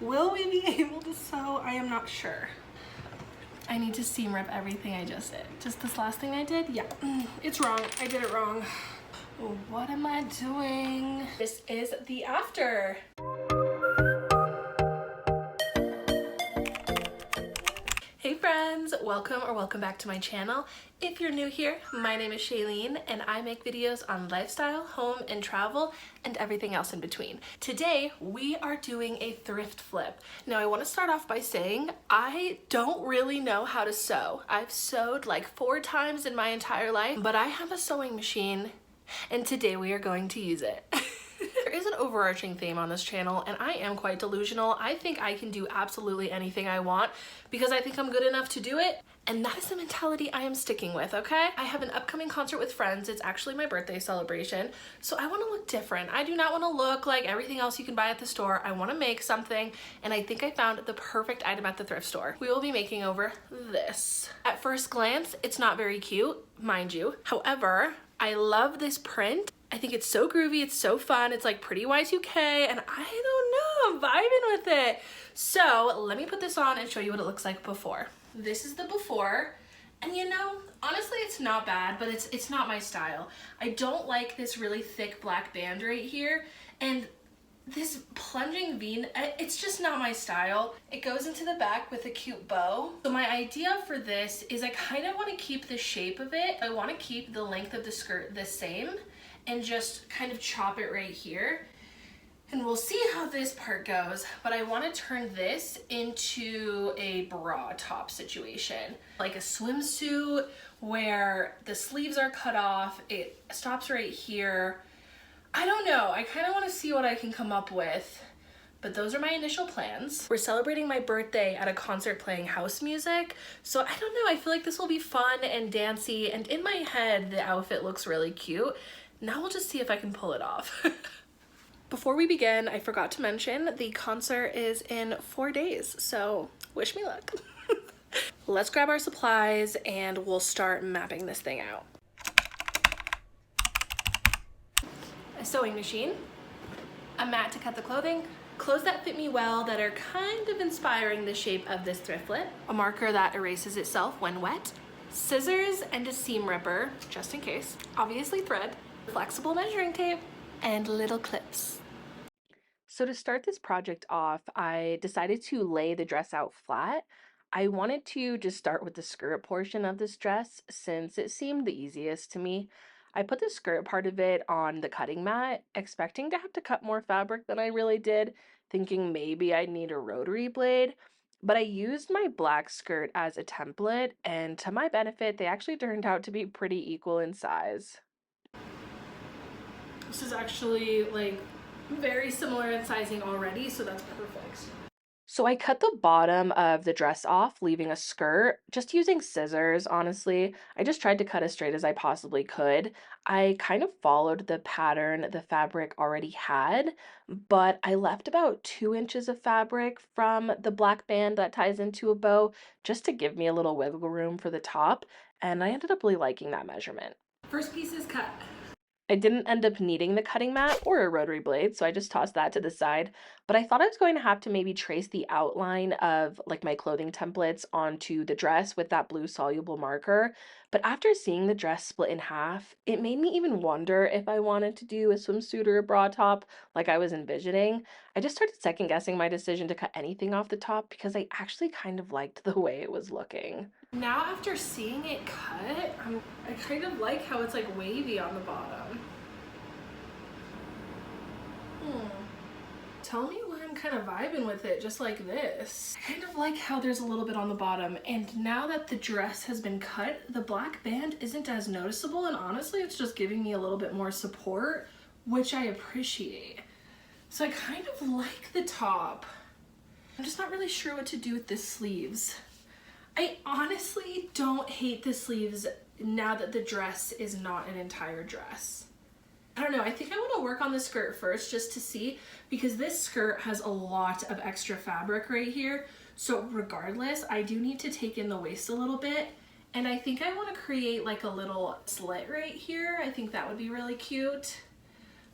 Will we be able to sew? I am not sure. I need to seam rip everything I just did. Just this last thing I did? Yeah, it's wrong. I did it wrong. What am I doing? This is the after. Hey friends, welcome back to my channel. If you're new here, my name is Shailene and I make videos on lifestyle, home, and travel, and everything else in between. Today, we are doing a thrift flip. Now, I want to start off by saying I don't really know how to sew. I've sewed like 4 times in my entire life, but I have a sewing machine and today we are going to use it. There is an overarching theme on this channel and I am quite delusional. I think I can do absolutely anything I want because I think I'm good enough to do it, and that is the mentality I am sticking with, okay? I have an upcoming concert with friends. It's actually my birthday celebration, so I want to look different. I do not want to look like everything else you can buy at the store. I want to make something, and I think I found the perfect item at the thrift store. We will be making over this. At first glance, it's not very cute, mind you. However, I love this print. I think it's so groovy, it's so fun, it's like pretty Y2K, and I don't know, I'm vibing with it. So let me put this on and show you what it looks like before. This is the before, and you know, honestly it's not bad, but it's not my style. I don't like this really thick black band right here, and this plunging V, it's just not my style. It goes into the back with a cute bow. So my idea for this is I kind of want to keep the shape of it. I want to keep the length of the skirt the same and just kind of chop it right here. And we'll see how this part goes, but I want to turn this into a bra top situation. Like a swimsuit where the sleeves are cut off, it stops right here. I don't know, I kind of want to see what I can come up with, but those are my initial plans. We're celebrating my birthday at a concert playing house music, so I don't know, I feel like this will be fun and dancey, and in my head the outfit looks really cute. Now we'll just see if I can pull it off. Before we begin, I forgot to mention the concert is in 4 days, so wish me luck. Let's grab our supplies and we'll start mapping this thing out. A sewing machine, a mat to cut the clothing, clothes that fit me well that are kind of inspiring the shape of this thrift flip, a marker that erases itself when wet, scissors and a seam ripper, just in case, obviously thread, flexible measuring tape, and little clips. So to start this project off, I decided to lay the dress out flat. I wanted to just start with the skirt portion of this dress since it seemed the easiest to me. I put the skirt part of it on the cutting mat, expecting to have to cut more fabric than I really did, thinking maybe I'd need a rotary blade. But I used my black skirt as a template, and to my benefit, they actually turned out to be pretty equal in size. This is actually like very similar in sizing already, so that's perfect. So I cut the bottom of the dress off, leaving a skirt, just using scissors, honestly. I just tried to cut as straight as I possibly could. I kind of followed the pattern the fabric already had, but I left about 2 inches of fabric from the black band that ties into a bow just to give me a little wiggle room for the top, and I ended up really liking that measurement. First piece is cut. I didn't end up needing the cutting mat or a rotary blade, so I just tossed that to the side. But I thought I was going to have to maybe trace the outline of like my clothing templates onto the dress with that blue soluble marker. But after seeing the dress split in half, it made me even wonder if I wanted to do a swimsuit or a bra top like I was envisioning. I just started second guessing my decision to cut anything off the top because I actually kind of liked the way it was looking. Now after seeing it cut, I kind of like how it's like wavy on the bottom. Tell me why I'm kind of vibing with it just like this. I kind of like how there's a little bit on the bottom, and now that the dress has been cut, the black band isn't as noticeable, and honestly it's just giving me a little bit more support, which I appreciate. So I kind of like the top. I'm just not really sure what to do with the sleeves. I honestly don't hate the sleeves now that the dress is not an entire dress. I don't know, I think I want to work on the skirt first just to see, because this skirt has a lot of extra fabric right here. So regardless, I do need to take in the waist a little bit, and I think I want to create like a little slit right here. I think that would be really cute.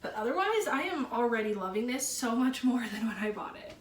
But otherwise, I am already loving this so much more than when I bought it.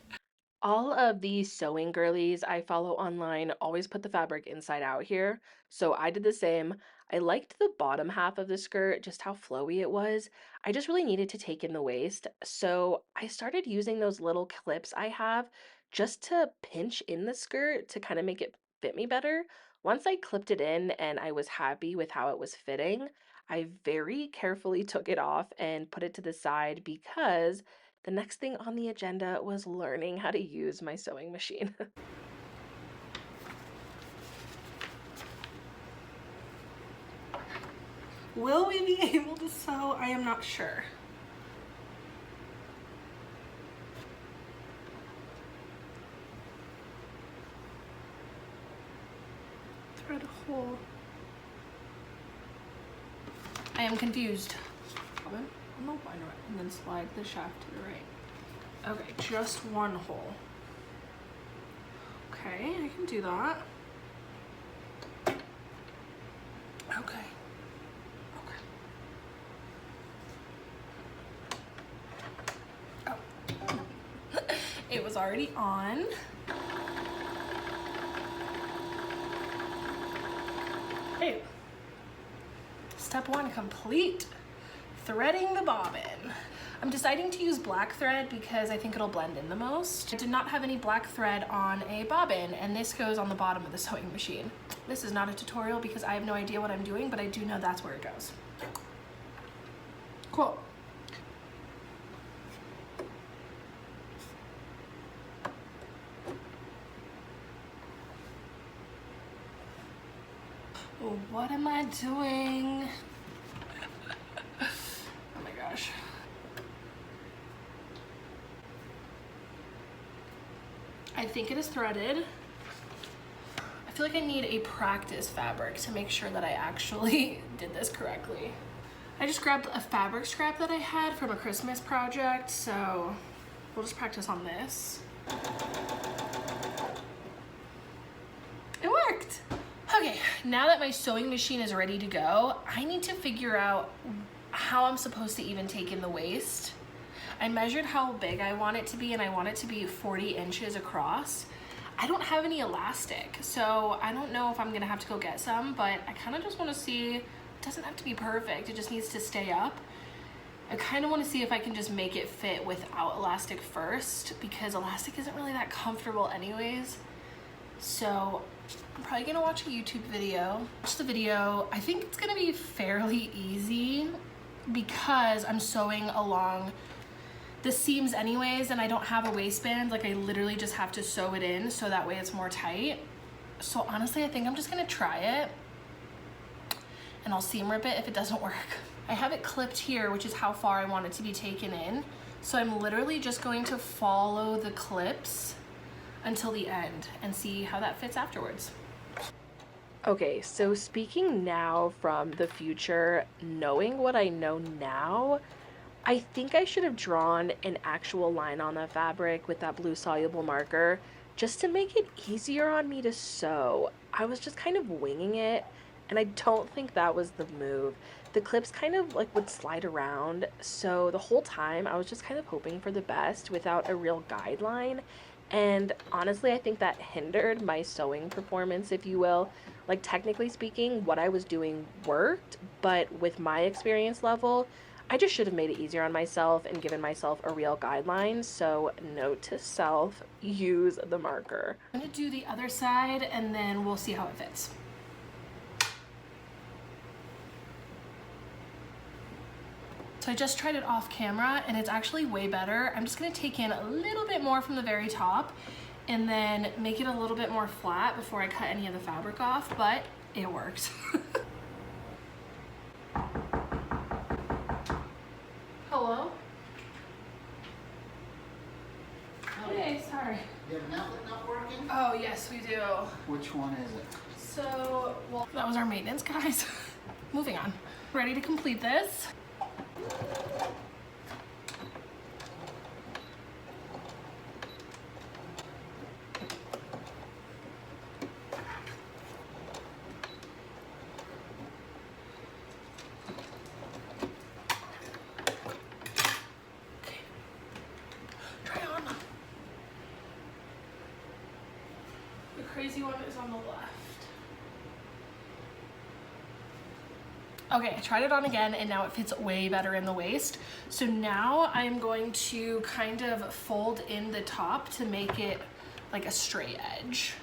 All of these sewing girlies I follow online always put the fabric inside out here, so I did the same. I liked the bottom half of the skirt, just how flowy it was. I just really needed to take in the waist, so I started using those little clips I have just to pinch in the skirt to kind of make it fit me better. Once I clipped it in and I was happy with how it was fitting, I very carefully took it off and put it to the side because the next thing on the agenda was learning how to use my sewing machine. Will we be able to sew? I am not sure. Thread a hole. I am confused. On the one right, and then slide the shaft to the right. Okay, just one hole. Okay, I can do that. Okay. It was already on. Okay. Step one complete. Threading the bobbin. I'm deciding to use black thread because I think it'll blend in the most. I did not have any black thread on a bobbin, and this goes on the bottom of the sewing machine. This is not a tutorial because I have no idea what I'm doing, but I do know that's where it goes. Cool. Oh, what am I doing? Oh my gosh. I think it is threaded. I feel like I need a practice fabric to make sure that I actually did this correctly. I just grabbed a fabric scrap that I had from a Christmas project, so we'll just practice on this. It worked! Okay, now that my sewing machine is ready to go, I need to figure out how I'm supposed to even take in the waist. I measured how big I want it to be, and I want it to be 40 inches across. I don't have any elastic, so I don't know if I'm gonna have to go get some, but I kind of just want to see. It doesn't have to be perfect, it just needs to stay up. I kind of want to see if I can just make it fit without elastic first, because elastic isn't really that comfortable anyways. So I'm probably gonna watch a YouTube video. Watch the video. I think it's gonna be fairly easy because I'm sewing along the seams anyways, and I don't have a waistband. Like, I literally just have to sew it in so that way it's more tight. So honestly, I think I'm just gonna try it, and I'll seam rip it if it doesn't work. I have it clipped here, which is how far I want it to be taken in. So I'm literally just going to follow the clips until the end and see how that fits afterwards. Okay, so speaking now from the future, knowing what I know now, I think I should have drawn an actual line on the fabric with that blue soluble marker just to make it easier on me to sew. I was just kind of winging it, and I don't think that was the move. The clips kind of like would slide around, so the whole time I was just kind of hoping for the best without a real guideline. And honestly, I think that hindered my sewing performance, if you will. Like, technically speaking, what I was doing worked, but with my experience level, I just should have made it easier on myself and given myself a real guideline. So note to self, use the marker. I'm gonna do the other side and then we'll see how it fits. So I just tried it off camera and it's actually way better. I'm just gonna take in a little bit more from the very top and then make it a little bit more flat before I cut any of the fabric off, but it worked. Hello? Okay, sorry. You have an outlet not working? Oh, yes, we do. Which one is it? So, well, that was our maintenance, guys. Moving on. Ready to complete this. crazy one is on the left. Okay, I tried it on again and now it fits way better in the waist. So now I'm going to kind of fold in the top to make it like a straight edge.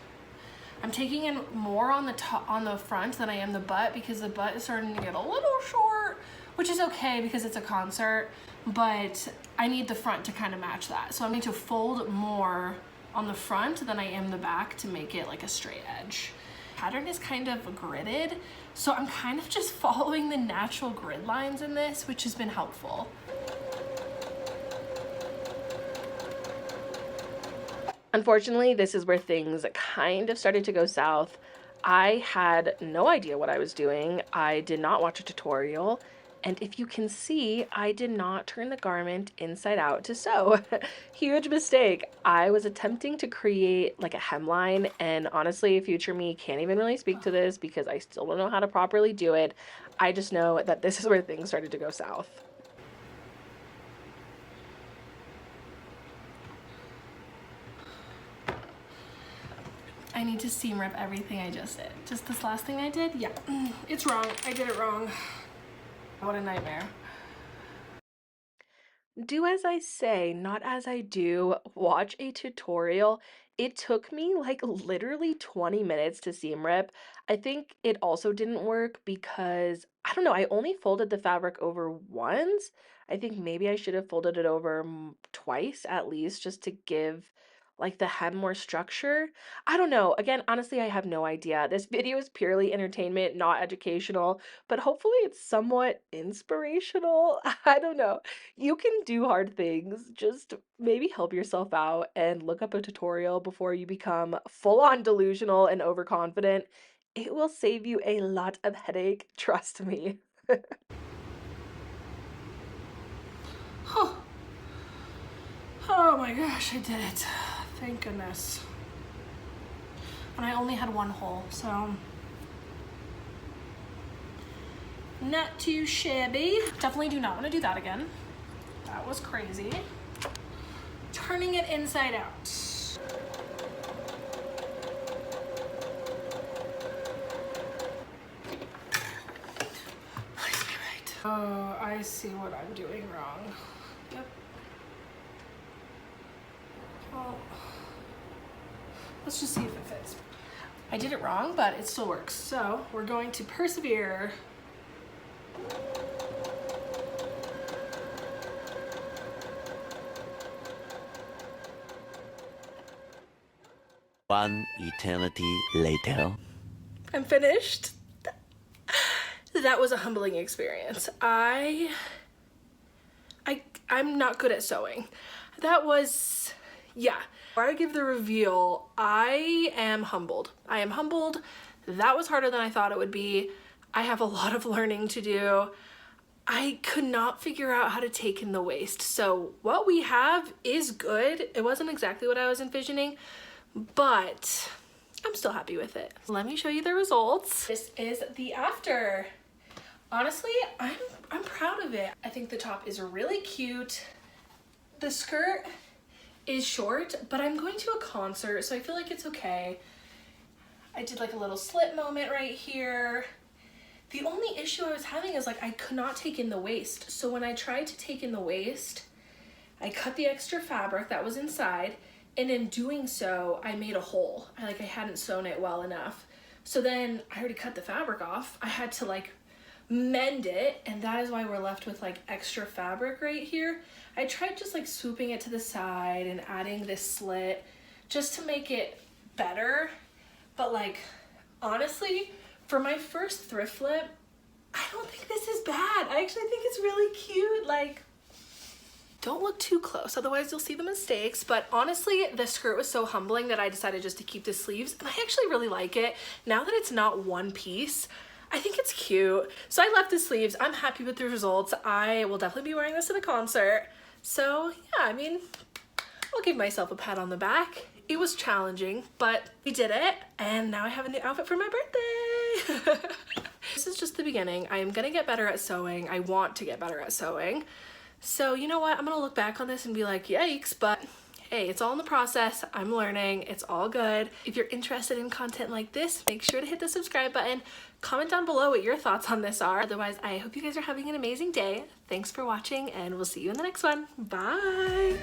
I'm taking in more on the top, on the front than I am the butt, because the butt is starting to get a little short, which is okay because it's a concert, but I need the front to kind of match that. So I'm going to fold more on the front than I am the back to make it like a straight edge. Pattern is kind of gridded, so I'm kind of just following the natural grid lines in this, which has been helpful. Unfortunately, this is where things kind of started to go south. I had no idea what I was doing. I did not watch a tutorial. And if you can see, I did not turn the garment inside out to sew. Huge mistake. I was attempting to create like a hemline, and honestly, future me can't even really speak to this because I still don't know how to properly do it. I just know that this is where things started to go south. I need to seam rip everything I just did. Just this last thing I did? Yeah, it's wrong. I did it wrong. What a nightmare. Do as I say, not as I do. Watch a tutorial. It took me like literally 20 minutes to seam rip. I think it also didn't work because, I don't know, I only folded the fabric over once. I think maybe I should have folded it over twice at least, just to give like the hem more structure. I don't know. Again, honestly, I have no idea. This video is purely entertainment, not educational, but hopefully it's somewhat inspirational. I don't know. You can do hard things. Just maybe help yourself out and look up a tutorial before you become full-on delusional and overconfident. It will save you a lot of headache, trust me. Oh. Oh my gosh, I did it. Thank goodness. And I only had one hole, so not too shabby. Definitely do not want to do that again. That was crazy. Turning it inside out. Please be right. Oh, I see what I'm doing wrong. Yep. Well, let's just see if it fits. I did it wrong, but it still works. So we're going to persevere. One eternity later. I'm finished. That was a humbling experience. I'm not good at sewing. That was, yeah. Before I give the reveal, I am humbled. I am humbled. That was harder than I thought it would be. I have a lot of learning to do. I could not figure out how to take in the waist. So what we have is good. It wasn't exactly what I was envisioning, but I'm still happy with it. Let me show you the results. This is the after. Honestly, I'm proud of it. I think the top is really cute. The skirt is short, but I'm going to a concert, so I feel like it's okay. I did like a little slit moment right here. The only issue I was having is like I could not take in the waist. So when I tried to take in the waist, I cut the extra fabric that was inside, and in doing so, I made a hole. I hadn't sewn it well enough. So then I already cut the fabric off. I had to like mend it, and that is why we're left with like extra fabric right here. I tried just like swooping it to the side and adding this slit just to make it better. But like, honestly, for my first thrift flip, I don't think this is bad. I actually think it's really cute. Like, don't look too close, otherwise you'll see the mistakes. But honestly, the skirt was so humbling that I decided just to keep the sleeves, and I actually really like it. Now that it's not one piece, I think it's cute. So I left the sleeves. I'm happy with the results. I will definitely be wearing this to the concert. So yeah, I mean, I'll give myself a pat on the back. It was challenging, but we did it, and now I have a new outfit for my birthday. This is just the beginning. I am gonna get better at sewing. I want to get better at sewing. So you know what? I'm gonna look back on this and be like, yikes, but hey, it's all in the process. I'm learning. It's all good. If you're interested in content like this, make sure to hit the subscribe button. Comment down below what your thoughts on this are. Otherwise, I hope you guys are having an amazing day. Thanks for watching, and we'll see you in the next one. Bye.